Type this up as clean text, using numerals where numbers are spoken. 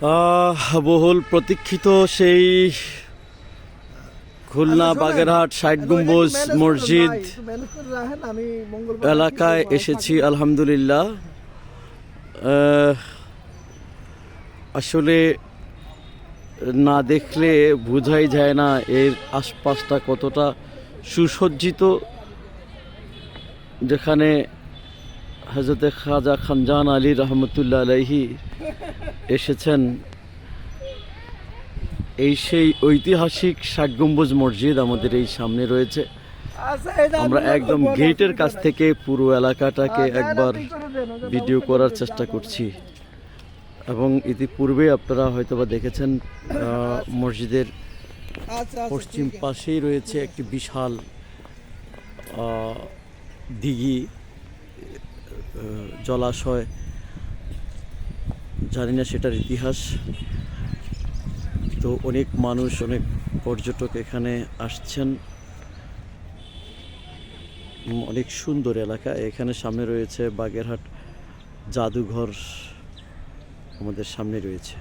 বহুল প্রতীক্ষিত সেই খুলনা বাগেরহাট ৬০ গম্বুজ মসজিদ এলাকায় এসেছি আলহামদুলিল্লাহ। আসলে না দেখলে বোঝাই যায় না এর আশপাশটা কতটা সুসজ্জিত, যেখানে হযরতে খাজা খানজাহান আলী রহমতুল্লাহ আলাইহি এসেছেন। এই সেই ঐতিহাসিক ৬০ গম্বুজ মসজিদ আমাদের এই সামনে রয়েছে। আমরা একদম গেটের কাছ থেকে পুরো এলাকাটাকে একবার ভিডিও করার চেষ্টা করছি এবং ইতিপূর্বে আপনারা হয়তোবা দেখেছেন মসজিদের পশ্চিম পাশেই রয়েছে একটি বিশাল দিঘি, জলাশয়। জানি না সেটার ইতিহাস। তো অনেক মানুষ, অনেক পর্যটক এখানে আসছেন। অনেক সুন্দর এলাকা। এখানে সামনে রয়েছে বাগেরহাট জাদুঘর, আমাদের সামনে রয়েছে।